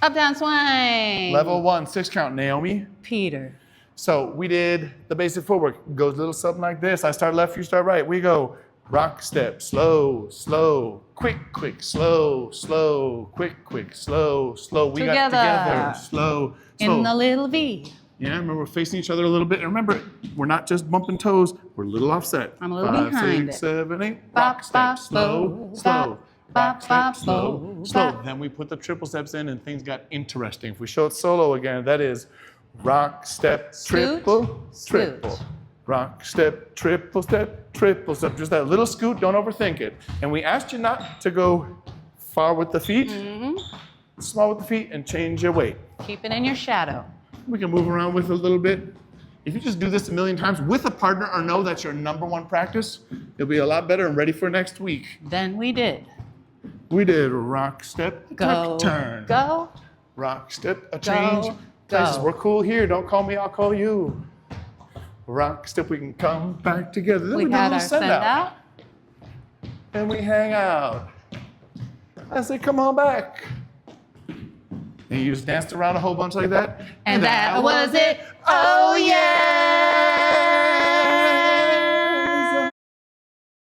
Uptown Swing. Level 1, 6 count, Naomi. Peter. So we did the basic footwork. Goes a little something like this. I start left, you start right. We go rock, step, slow, slow, quick, quick, slow, slow, quick, quick, slow, slow. We got together, slow, slow. In the little V. Yeah, remember we're facing each other a little bit. And remember, we're not just bumping toes, we're a little offset. I'm a little 5, behind 6, it. 7, 8. Bop, Rock, step, bop, slow, bop, slow. bop, Rock, step, bop, slow, bop, slow. bop. Then we put the triple steps in and things got interesting. If we show it solo again, that is rock, step, triple, triple. Scoot. Rock, step, triple step, triple step. Just that little scoot, don't overthink it. And we asked you not to go far with the feet, small with the feet, and change your weight. Keep it in your shadow. We can move around with it a little bit. If you just do this a million times with a partner or know that's your #1 practice, you'll be a lot better and ready for next week. Then we did. We did rock, step, Go. tuck, turn. Go. Rock, step, a change. Go. Places. Go. We're cool here. Don't call me, I'll call you. Rock, step, we can come back together. Then We do a had little our send out. And we hang out. I say, come on back. And you just danced around a whole bunch like that. And that was it. Oh yeah.